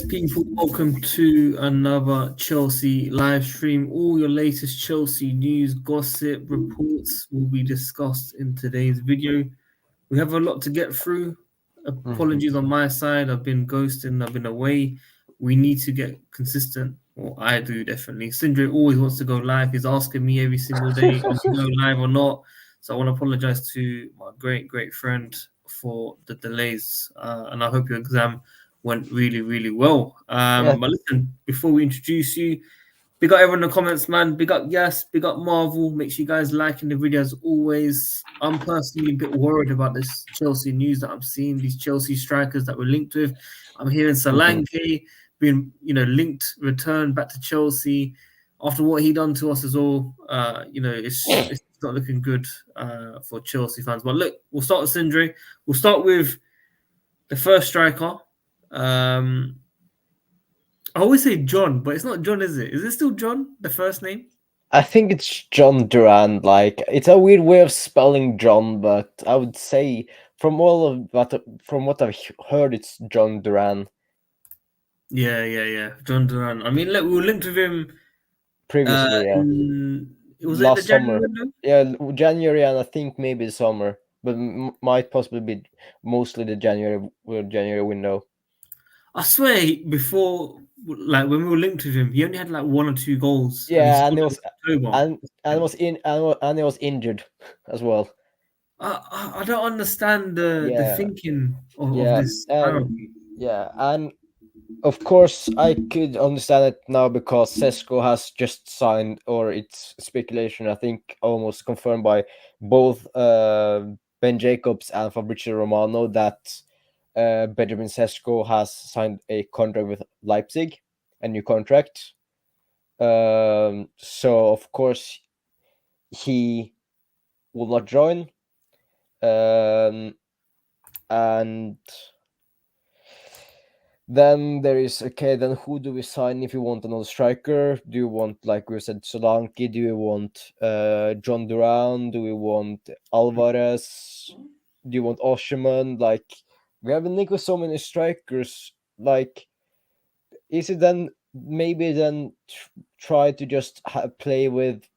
people, welcome to another Chelsea live stream. All your latest Chelsea news, gossip, reports will be discussed in today's video. We have a lot to get through. Apologies on my side. I've been ghosting, I've been away. We need to get consistent, or I do definitely. Sindri always wants to go live. He's asking me every single day, are we going live or not? So I want to apologize to my great friend for the delays. And I hope your exam went really well. Yeah. But listen, before we introduce you, big up everyone in the comments, man. Big up Yas, big up Marvel. Make sure you guys liking the video as always. I'm personally a bit worried about this Chelsea news that I'm seeing, these Chelsea strikers that we're linked with. I'm hearing Solanke being, linked, returned back to Chelsea after what he done to us as well. It's not looking good for Chelsea fans. But look, we'll start with Sindri. We'll start with the first striker. I always say John, but it's not John, is it? Is it still John, the first name? I think it's Jhon Duran. Like, it's a weird way of spelling John, but I would say from what I've heard, it's Jhon Duran. Yeah. Jhon Duran. I mean, look, we were linked with him Previously, yeah. Was it the Last January summer. window? Yeah, January, and I think maybe summer, but might possibly be mostly the January window. I swear, before, like when we were linked with him, he only had like 1 or 2 goals, and he Yeah, and scored it in was October. and it was injured as well. I don't understand the Yeah, thinking of yeah, this and hierarchy. yeah, and of course, I could understand it now because SESKO has just signed, or it's speculation, I think almost confirmed by both Ben Jacobs and Fabrizio Romano that Benjamin Sesko has signed a contract with Leipzig, a new contract. So, of course, he will not join. And then there is, okay, then who do we sign if you want another striker? Do you want, like we said, Solanke? Do you want Jhon Duran? Do we want Alvarez? Do you want Osherman? Like, we have been linked with so many strikers. Like, is it then maybe then try to just play with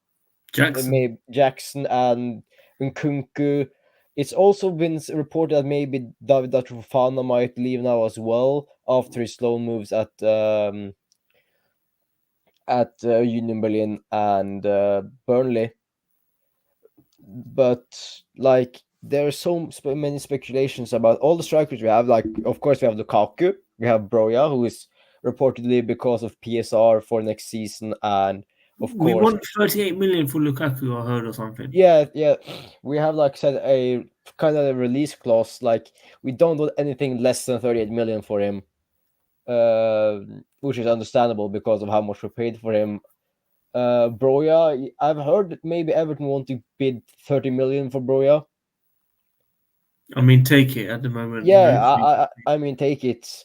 Jackson. maybe Jackson and Nkunku? It's also been reported that maybe David Fofana might leave now as well after his loan moves at Union Berlin and Burnley. But like, there are so many speculations about all the strikers we have. Like, of course, we have Lukaku, we have Broja, who is reportedly because of PSR for next season, and of We course, want 38 million for Lukaku, I heard, or something. yeah, we have, like said, a kind of a release clause. Like, we don't want anything less than 38 million for him, which is understandable because of how much we paid for him. Broja, I've heard that maybe Everton want to bid 30 million for Broja. I mean, take it at the moment. Yeah, I mean, take it.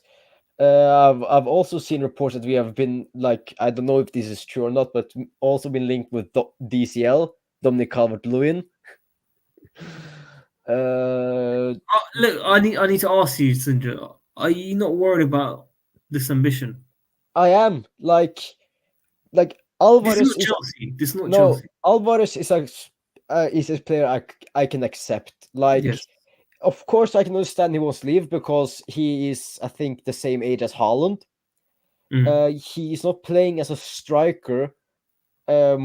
I've also seen reports that we have been, like, I don't know if this is true or not, but also been linked with DCL, Dominic Calvert-Lewin. Look, I need to ask you, Sindra. Are you not worried about this ambition? I am like This is Alvarez not is Chelsea. This is not no Chelsea. Alvarez is a player I can accept. Like, Yes. of course, I can understand he wants to leave because he is, I think, the same age as Haaland. He is not playing as a striker for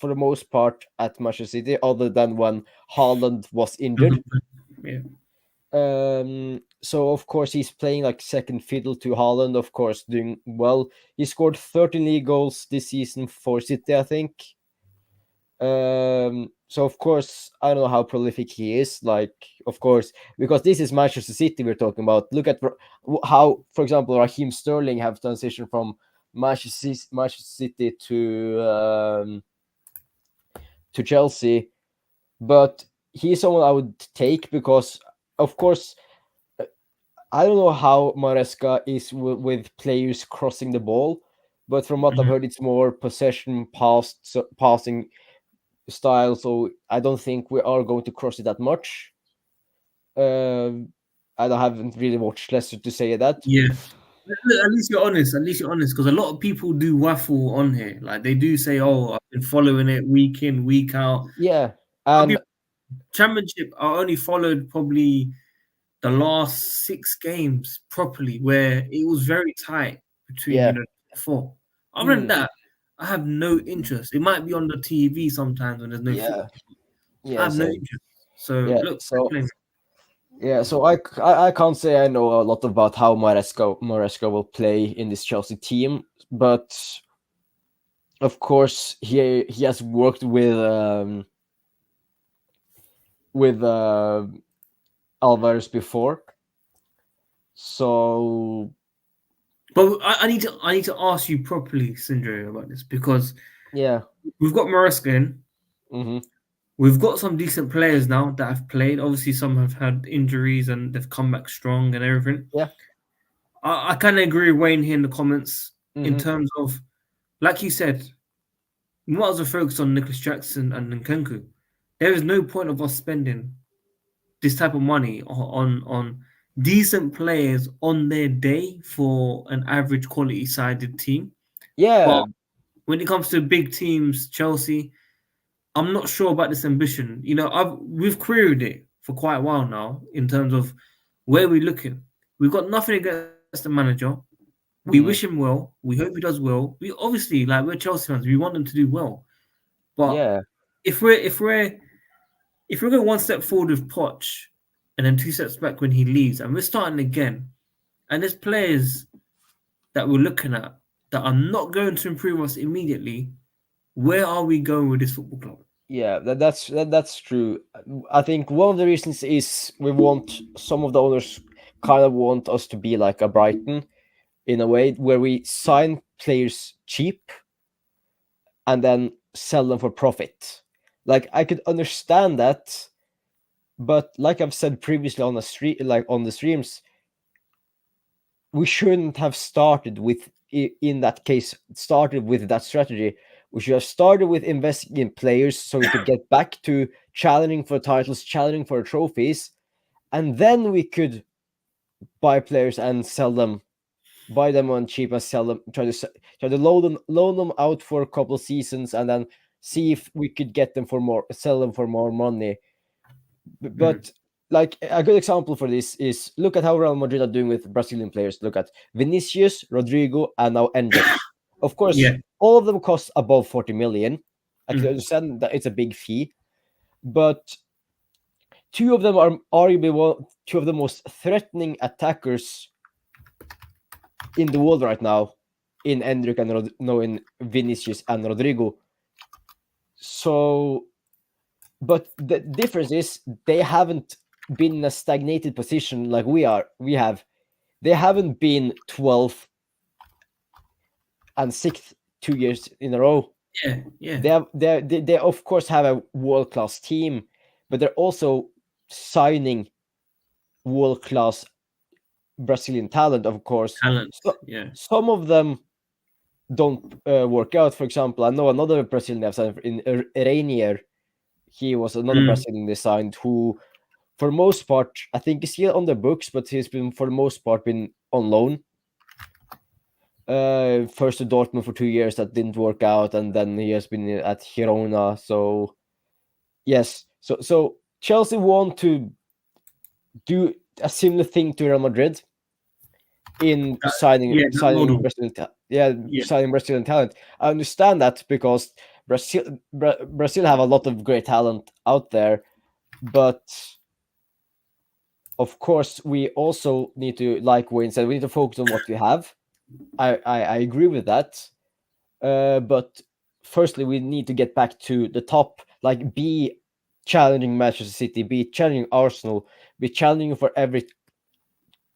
the most part at Manchester City, other than when Haaland was injured. Yeah. So of course he's playing like second fiddle to Haaland, of course, doing well. He scored 13 league goals this season for City, I think. So of course, I don't know how prolific he is. Like, of course, because this is Manchester City we're talking about. Look at how, for example, Raheem Sterling have transitioned from Manchester City to Chelsea, but he's someone I would take because, of course, I don't know how Maresca is with players crossing the ball, but from what I've heard, it's more possession passing style. So I don't think we are going to cross it that much. I haven't really watched Leicester to say that. Yeah. At least you're honest. At least you're honest, because a lot of people do waffle on here. Like they do say, "Oh, I've been following it week in, week out." Yeah, I'll be and championship. I only followed probably the last 6 games properly, where it was very tight between yeah, top four. Other than mm, that, I have no interest. It might be on the TV sometimes when there's no yeah, football. I yeah, have no same. interest. So Yeah, look, so play. yeah, so I can't say I know a lot about how Maresca will play in this Chelsea team, but of course he has worked with Alvarez before, so But I need to ask you properly, Sindre, about this because yeah, we've got Maresca in. hmm, We've got some decent players now that have played. Obviously, some have had injuries and they've come back strong and everything. yeah, I kind of agree with Wayne here in the comments in hmm, terms of, like you said, we might as well focus on Nicholas Jackson and Nkunku. There is no point of us spending this type of money on decent players on their day for an average quality sided team. But yeah, when it comes to big teams, Chelsea, I'm not sure about this ambition. We've queried it for quite a while now in terms of where we're looking. We've got nothing against the manager. We wish him hmm, well. We hope he does well. We obviously, like, we're Chelsea fans. We want them to do well. But yeah, if we're going one step forward with Poch and then 2 steps back when he leaves, and we're starting again, and there's players that we're looking at that are not going to improve us immediately, where are we going with this football club? yeah. That's true. I think one of the reasons is we want some of the owners kind of want us to be like a Brighton in a way where we sign players cheap and then sell them for profit. Like I could understand that, but like I've said previously on the street, like on the streams, we shouldn't have started with in that case started with that strategy. We should have started with investing in players so we could get back to challenging for titles, challenging for trophies, and then we could buy players and sell them, buy them on cheap and sell them, try to loan them out for a couple of seasons, and then see if we could get them for more, sell them for more money. Mm. But like a good example for this is look at how Real Madrid are doing with Brazilian players. Look at Vinicius, Rodrigo, and now Endrick. Of course, Yeah. all of them cost above 40 million. I can Mm. understand that it's a big fee, but two of them are arguably two of the most threatening attackers in the world right now, in Endrick and no, in Vinicius and Rodrigo. So, but the difference is they haven't been in a stagnated position like we have. They haven't been 12th and 6th 2 years in a row. Yeah. Yeah. They of course have a world class team, but they're also signing world class Brazilian talent, of course. Talent. So Yeah. some of them don't work out. For example, I know another Brazilian I've signed in Rainier. He was another Mm. Brazilian they signed who, for most part, I think he's still on the books, but he's been for the most part been on loan. First to Dortmund for 2 years, that didn't work out, and then he has been at Girona. So yes, so Chelsea want to do a similar thing to Real Madrid in Yeah. That model. Yeah. signing Brazilian talent. I understand that because Brazil have a lot of great talent out there, but of course we also need to, like Wayne said, we need to focus on what we have. I agree with that. But firstly, we need to get back to the top, like be challenging Manchester City, be challenging Arsenal, be challenging for every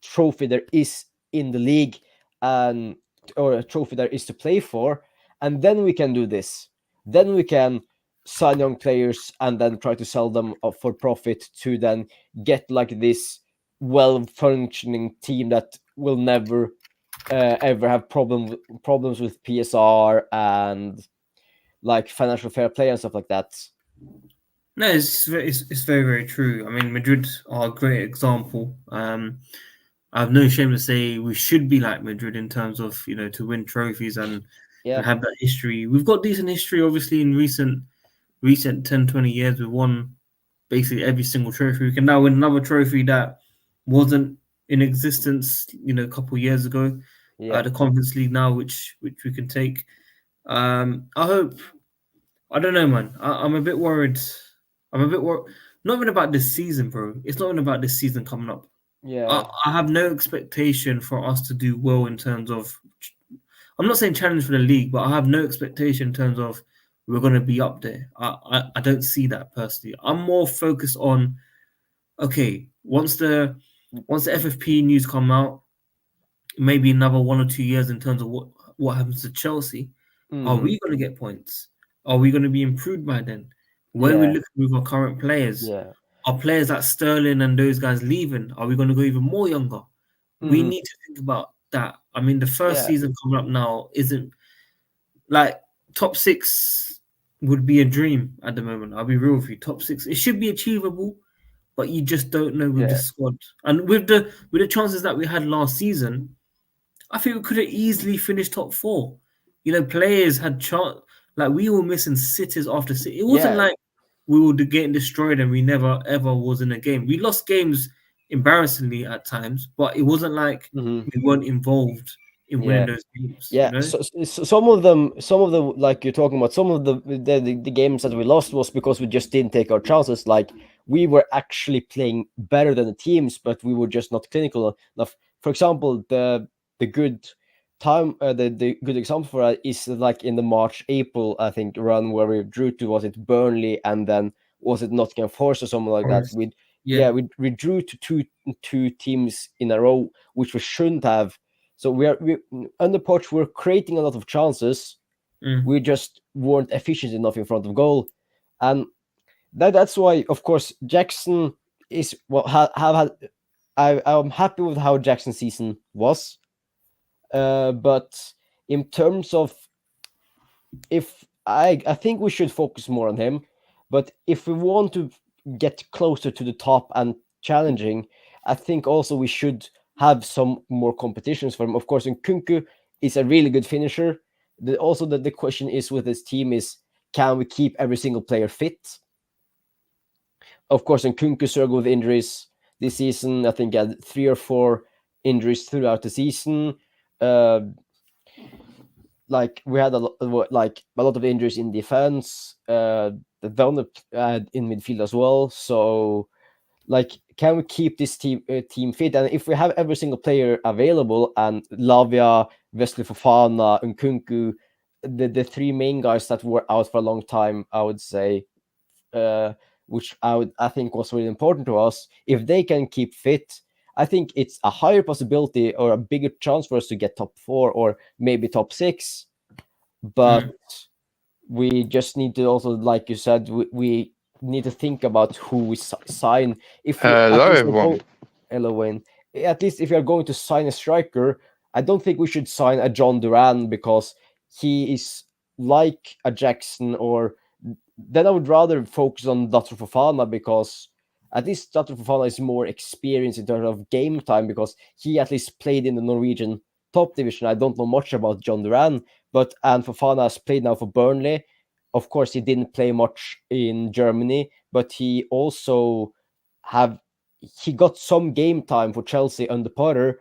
trophy there is in the league, and or a trophy there is to play for, and then we can do this. Then we can sign young players and then try to sell them for profit to then get like this well functioning team that will never ever have problems with PSR and like financial fair play and stuff like that. No, it's very very true. I mean, Madrid are a great example. I have no shame to say we should be like Madrid in terms of to win trophies and Yeah, have that history. We've got decent history, obviously, in recent 10, 20 years. We've won basically every single trophy. We can now win another trophy that wasn't in existence, a couple of years ago. yeah, The Conference League now, which we can take. I hope. I don't know, man. I'm a bit worried. I'm a bit worried. Not even about this season, bro. It's not even about this season coming up. I, yeah, I have no expectation for us to do well in terms of. I'm not saying challenge for the league, but I have no expectation in terms of we're going to be up there. I don't see that personally. I'm more focused on okay, once the FFP news come out, maybe another 1 or 2 years in terms of what happens to Chelsea. Are hmm, we going to get points? Are we going to be improved by then? Where we yeah, look with our current players, yeah, are players like Sterling and those guys leaving? Are we going to go even more younger? We hmm, need to think about that. I mean, the first yeah, season coming up now isn't like top six would be a dream at the moment. I'll be real with you. Top six, it should be achievable, but you just don't know with yeah, this squad. And with the chances that we had last season, I think we could have easily finished top four. Players had chance like we were missing sitters after city. It wasn't yeah, like we were getting destroyed and we never ever was in a game. We lost games embarrassingly at times, but it wasn't like hmm, we weren't involved in winning yeah. those games. Yeah, so some of them, some of the like you're talking about, some of the games that we lost was because we just didn't take our chances. Like we were actually playing better than the teams, but we were just not clinical enough. For example, the good the good example for that is like in the March April I think run where we drew to, was it Burnley, and then was it Nottingham Forest or something like that? Forest. We Yeah. yeah we drew to two teams in a row which we shouldn't have. So we under Poch we're creating a lot of chances. Mm. We just weren't efficient enough in front of goal, and that's why, of course, Jackson is well have had. I'm happy with how Jackson's season was, but in terms of if I think we should focus more on him, but if we want to get closer to the top and challenging, I think also we should have some more competitions for him. Of course, Nkunku is a really good finisher. Also, the question is with this team is, can we keep every single player fit? Of course, Nkunku struggled with injuries this season. I think he had 3 or 4 injuries throughout the season. Uh, like we had a lot of injuries in defense, down in midfield as well. So like, can we keep this team fit? And if we have every single player available, and Lavia, Wesley Fofana, Nkunku, the three main guys that were out for a long time, I would say, uh, which I think was really important to us. If they can keep fit, I think it's a higher possibility or a bigger chance for us to get top four or maybe top six. But Mm. we just need to also, like you said, we need to think about who we sign. If we at Hello, least everyone. Wayne, at least if you are going to sign a striker, I don't think we should sign a Jhon Duran because he is like a Jackson, or then I would rather focus on Dr. Fofana because at least Dr. Fofana is more experienced in terms of game time because he at least played in the Norwegian top division. I don't know much about Jhon Duran, but and Fofana has played now for Burnley. Of course, he didn't play much in Germany, but he also have he got some game time for Chelsea under Potter,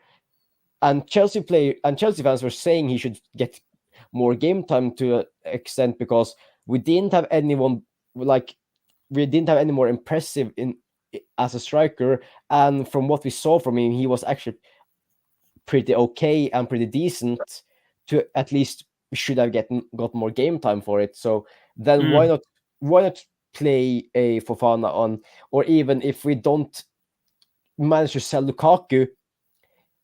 and Chelsea fans were saying he should get more game time to an extent because we didn't have anyone like we didn't have any more impressive in as a striker, and from what we saw from him, he was actually pretty okay and pretty decent. To at least should have got more game time for it. So then Mm. why not play a Fofana on, or even if we don't manage to sell Lukaku,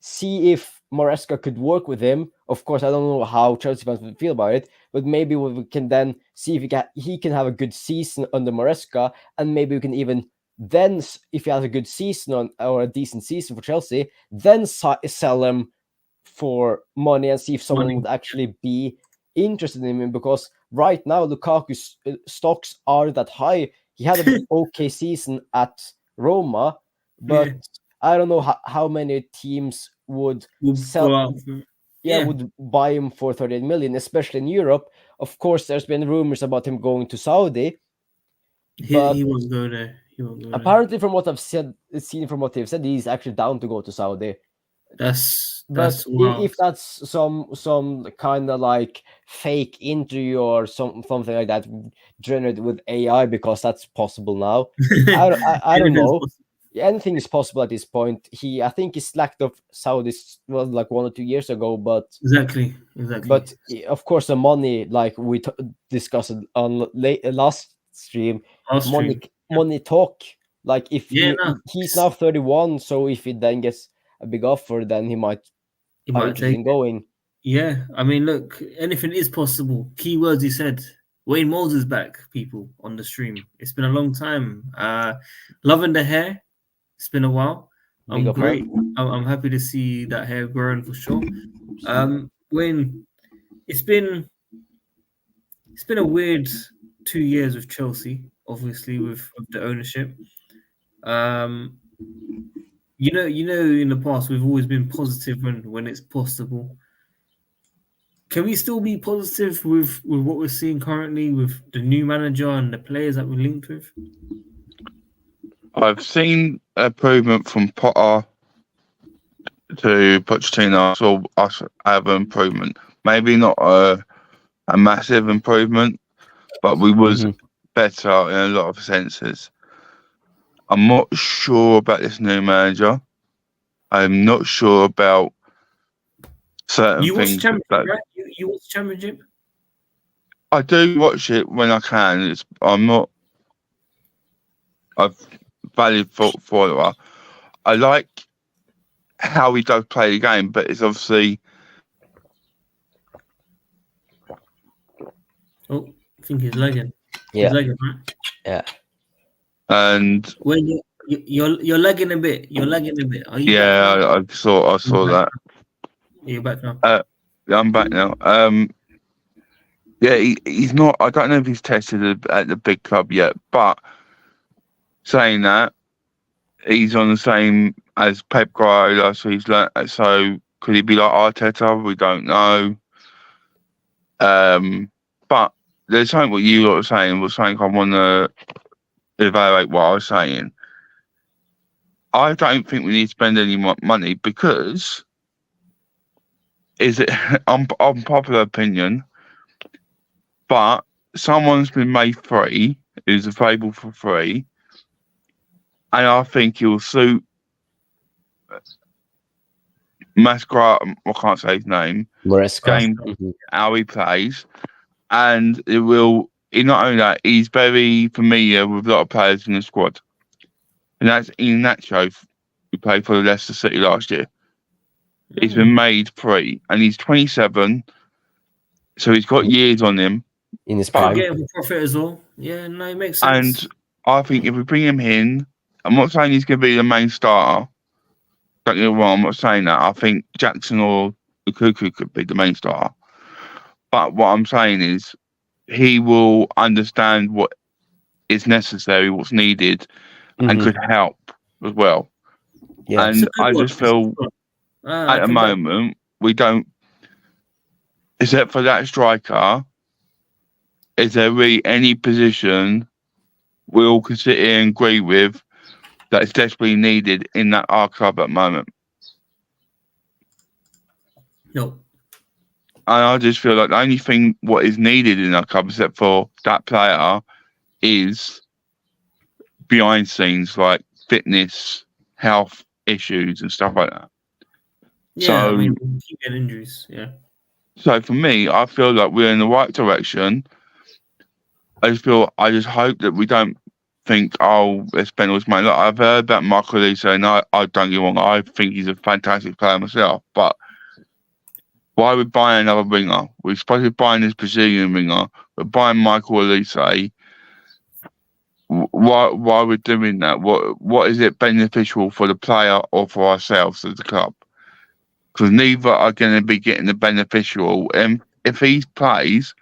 see if Maresca could work with him. Of course, I don't know how Chelsea fans would feel about it, but maybe we can then see if he can have a good season under Maresca, and maybe we can even then, if he has a good season or a decent season for Chelsea, then sell him for money and see if someone Money. would actually be interested in him. Because right now Lukaku's stocks are that high. He had an okay season at Roma, but Yeah. I don't know how many teams would We'll go sell. out for, yeah. Would buy him for 38 million, especially in Europe. Of course, there's been rumors about him going to Saudi, but He won't go there. He won't go there. apparently, from what I've seen from what they've said, he's actually down to go to Saudi. That's But wild. if that's some kind of like fake interview or something like that generated with AI, because that's possible now. I don't know. Anything is possible at this point. I think he slacked off Saudi was like 1 or 2 years ago, but Exactly. but of course the money, like we discussed on last stream, money talk. Like if he's now 31, so if he then gets a big offer, then he might take going. Yeah, I mean, look, anything is possible. Keywords he said. Wayne Moles is back, people, on the stream. It's been a long time. Loving the hair. It's been a while. I'm great. I'm happy to see that hair growing for sure. Wayne, it's been a weird 2 years with Chelsea, obviously with the ownership. You know, in the past we've always been positive when it's possible. Can we still be positive with what we're seeing currently with the new manager and the players that we're linked with? I've seen improvement from Potter to Pochettino, so I have an improvement. Maybe not a massive improvement, but we was better in a lot of senses. I'm not sure about this new manager. I'm not sure about certain things. Right? You watch Championship? I do watch it when I can. I'm not a valid follower. I like how he does play the game, but it's obviously. Oh, I think he's lagging. Yeah. He's lagging, right? Yeah. And when you're lagging a bit. You're lagging a bit. Are you back now? I saw that. You're back now. Yeah, I'm back now. Yeah, he's not. I don't know if he's tested at the big club yet, but saying that, he's on the same as Pep Guardiola, so he's learned. So could he be like Arteta? We don't know. But there's something what you lot were saying. Was something I want to evaluate what I was saying. I don't think we need to spend any more money because is it unpopular opinion, but someone's been made free who's available for free, and I think he'll suit Mascara. I can't say his name. Game how he plays, and it will. Not only that, he's very familiar with a lot of players in the squad, and that's in that show. Who played for Leicester City last year. He's been made free, and he's 27, so he's got years on him. In his prime. Get him for profit as well. Yeah, no, it makes sense. And I think if we bring him in, I'm not saying he's going to be the main starter. Don't get me wrong, I'm not saying that. I think Jackson or Lukaku could be the main starter. But what I'm saying is he will understand what is necessary, what's needed, and could help as well. Yeah, and I just feel at the moment we don't, except for that striker, is there really any position we all can sit here and agree with that is desperately needed in our club at the moment? No. And I just feel like the only thing what is needed in our club, except for that player, is behind scenes like fitness, health issues, and stuff like that. Yeah, so, I mean, we keep getting injuries. Yeah. So for me, I feel like we're in the right direction. I just hope that we don't think, oh, let's spend all this money. Look, I've heard about Michael Olise, and I don't get wrong. I think he's a fantastic player myself, but why are we buying another winger? We're supposed to be buying this Brazilian winger. We're buying Michael Olise. Why are we doing that? What is it beneficial for the player or for ourselves as a club? Because neither are going to be getting the beneficial. And if he plays,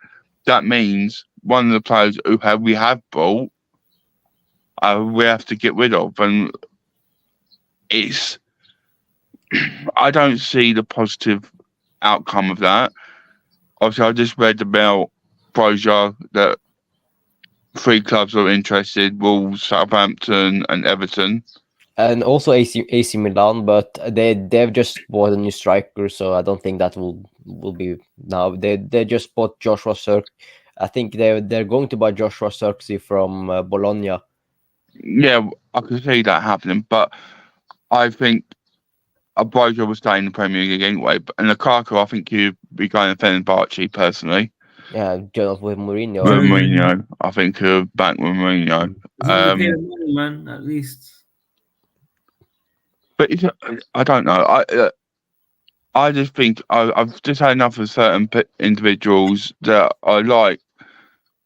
that means one of the players who we have bought, we have to get rid of. And it's I don't see the positive outcome of that. Obviously, I just read about Broja that 3 clubs are interested: Wolves, Southampton, and Everton. And also AC Milan, but they've just bought a new striker, so I don't think that will be now. They just bought Joshua Sirk. I think they're going to buy Joshua Sirksi from Bologna. Yeah, I could see that happening, but I think Broja will stay in the Premier League anyway. And Lukaku, I think he'd be going to Fenerbahce personally. Yeah, Jonathan with Mourinho. With Yeah. Mourinho, I think he'll back with Mourinho. As long as they pay the money, man, at least. But I don't know. I just think I've just had enough of certain individuals that are like,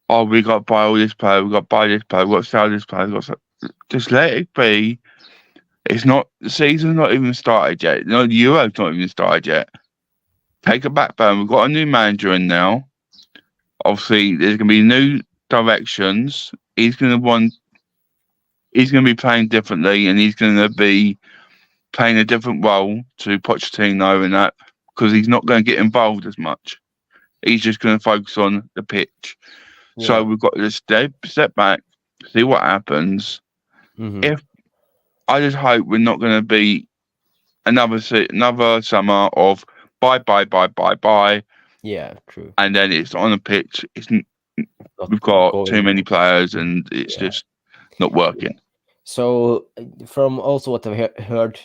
oh, we got to buy all this player, we got to buy this player, we got to sell this player. Just let it be. It's not the season's not even started yet. No, the Euro's not even started yet. Take a back burn. We've got a new manager in now. Obviously, there's going to be new directions. He's going to be playing differently, and he's going to be playing a different role to Pochettino and that, because he's not going to get involved as much. He's just going to focus on the pitch. Yeah. So we've got to step back, see what happens. Mhm. If I just hope we're not going to be another summer of buy, Yeah, true. and then it's on the pitch. Not We've got going- too many players, and it's Yeah. just not working. So, from also what I've heard,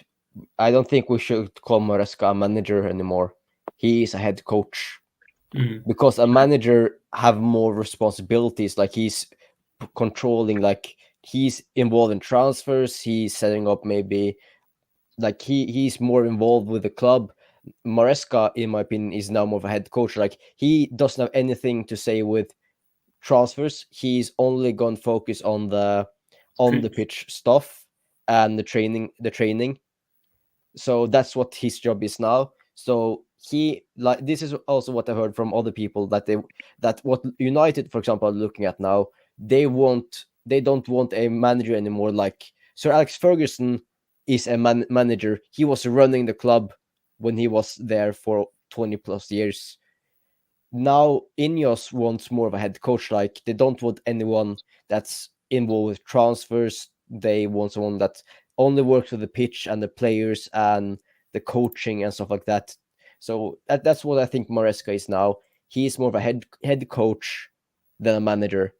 I don't think we should call Maresca a manager anymore. He is a head coach, because a manager have more responsibilities. Like he's controlling, like he's involved in transfers. He's setting up maybe, like he's more involved with the club. Maresca, in my opinion, is now more of a head coach. Like he doesn't have anything to say with transfers. He's only going to focus on the pitch stuff and the training. So that's what his job is now. So he, like, this is also what I heard from other people, that what United, for example, are looking at now, they don't want a manager anymore. Like Sir Alex Ferguson is a manager. He was running the club when he was there for 20 plus years. Now Ineos wants more of a head coach. Like they don't want anyone that's involved with transfers. They want someone that only works with the pitch and the players and the coaching and stuff like that. So that's what I think Maresca is now. He's more of a head coach than a manager.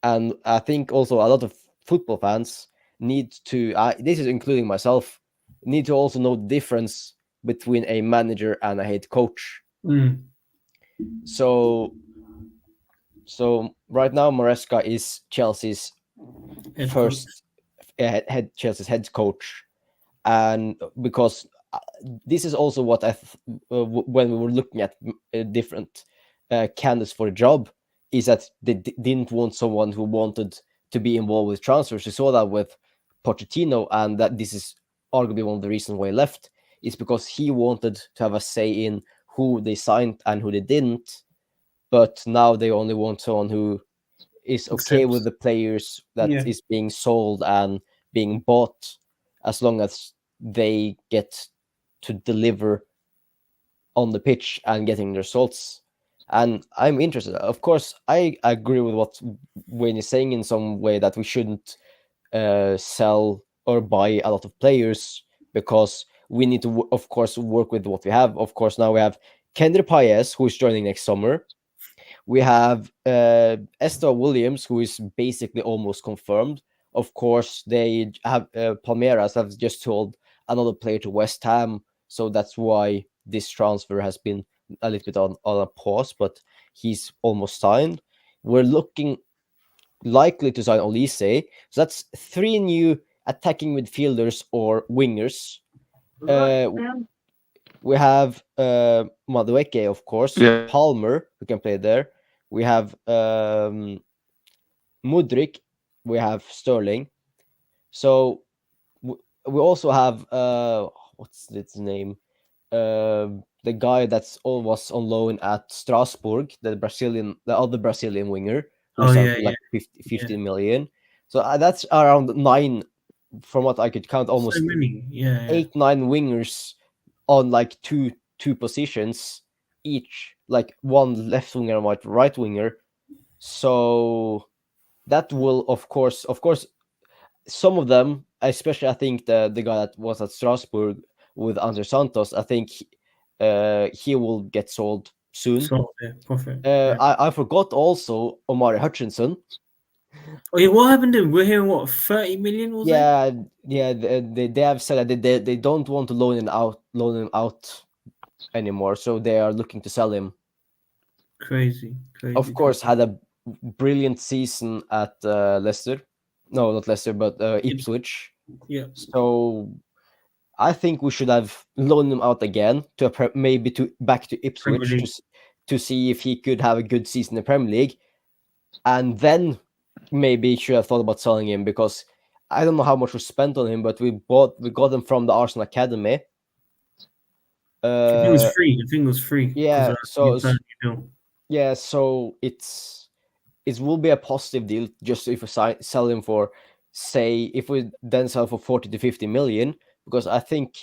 And I think also a lot of football fans need to, this is including myself, need to also know the difference between a manager and a head coach. So right now Maresca is Chelsea's Chelsea's head coach, and because this is also what when we were looking at different candidates for a job, is that they didn't want someone who wanted to be involved with transfers. We saw that with Pochettino, and that this is arguably one of the reasons why he left, is because he wanted to have a say in who they signed and who they didn't. But now they only want someone who is okay with the players that is being sold and being bought, as long as they get to deliver on the pitch and getting the results. And I'm interested. Of course, I agree with what Wayne is saying in some way, that we shouldn't sell or buy a lot of players, because we need to, of course, work with what we have. Of course, now we have Kendra Paez, who is joining next summer. We have Esther Williams, who is basically almost confirmed. Of course, they have Palmeiras have just sold another player to West Ham, so that's why this transfer has been a little bit on a pause, but he's almost signed. We're looking likely to sign Olise. So that's 3 new attacking midfielders or wingers. We have Madueke, of course. Yeah. Palmer, who can play there. We have Mudrik. We have Sterling. So we also have what's his name? The guy that's always on loan at Strasbourg, the other Brazilian winger, who's like 15 million. So that's around 9 from what I could count, almost So many. Yeah. 8-9 wingers on like two positions each, like one left winger and one right winger. So that will of course some of them, especially I think the guy that was at Strasbourg with Andre Santos, I think he will get sold soon. So yeah, perfect. Yeah. I forgot also Omari Hutchinson. Oh yeah, what happened to him? We're hearing what 30 million was it? Yeah, they have said that they don't want to loan him out anymore, so they are looking to sell him. Crazy. Of course, had a brilliant season at Leicester. No, not Leicester, but Ipswich. Yeah. So I think we should have loaned him out again to maybe to back to Ipswich to see if he could have a good season in the Premier League, and then maybe should have thought about selling him, because I don't know how much was spent on him, but we got him from the Arsenal academy. I think it was free. I think it was free. Yeah, so it will be a positive deal just if we sell him for, say, if we then sell for 40 to 50 million, because I think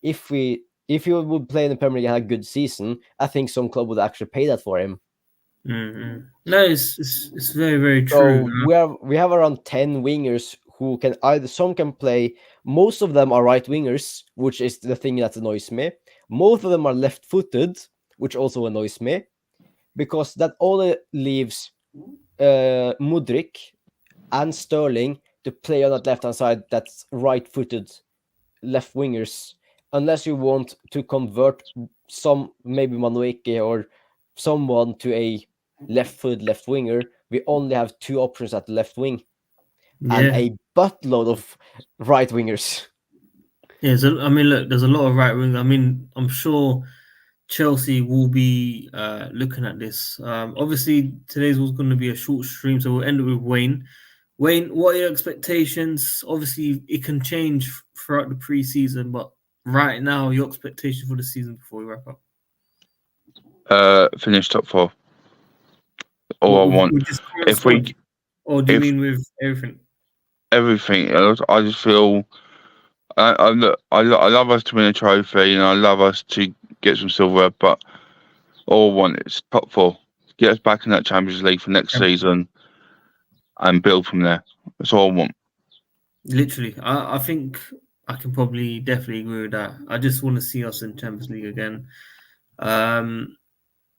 if he would play in the Premier League and have a good season, I think some club would actually pay that for him. Mm-hmm. No, it's very, very true. So we have around 10 wingers who can some can play. Most of them are right wingers, which is the thing that annoys me. Most of them are left-footed, which also annoys me, because that only leaves Mudryk and Sterling to play on that left-hand side. That's right-footed left wingers, unless you want to convert some, maybe Manueke or someone, to a left-footed left winger. We only have 2 options at the left wing, and a buttload of right wingers. Yeah, so, I mean, look, there's a lot of right wing. I mean, I'm sure Chelsea will be looking at this. Obviously, today's was going to be a short stream, so we'll end it with Wayne. Wayne, what are your expectations? Obviously, it can change throughout the preseason, but right now, your expectation for the season before we wrap up? Finish top 4. All I want. If we, or do you mean with everything? Everything. I just feel I love us to win a trophy, and I love us to get some silver, but all I want is top 4. Get us back in that Champions League for next season and build from there. That's all I want. Literally, I think I can probably definitely agree with that. I just want to see us in Champions League again.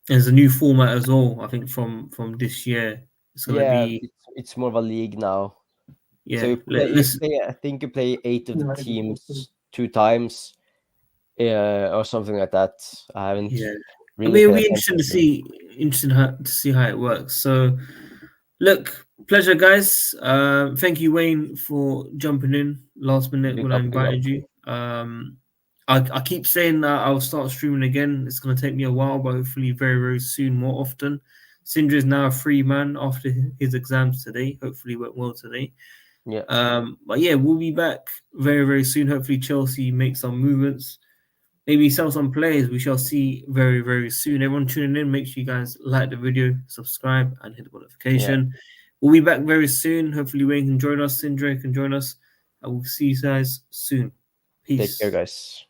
There's a new format as well. I think from this year, it's gonna be. It's more of a league now. Yeah, so I think you play 8 of the teams 2 times, or something like that. I haven't. Yeah, really it'll be interesting to see how it works. So, look, pleasure, guys. Thank you, Wayne, for jumping in last minute when I invited you. I keep saying that I'll start streaming again. It's going to take me a while, but hopefully very, very soon, more often. Sindre is now a free man after his exams today. Hopefully it went well today. Yeah. But yeah, we'll be back very, very soon. Hopefully Chelsea make some movements. Maybe sell some players. We shall see very, very soon. Everyone tuning in, make sure you guys like the video, subscribe, and hit the notification. Yeah. We'll be back very soon. Hopefully Wayne can join us, Sindre can join us. I will see you guys soon. Peace. Take care, guys.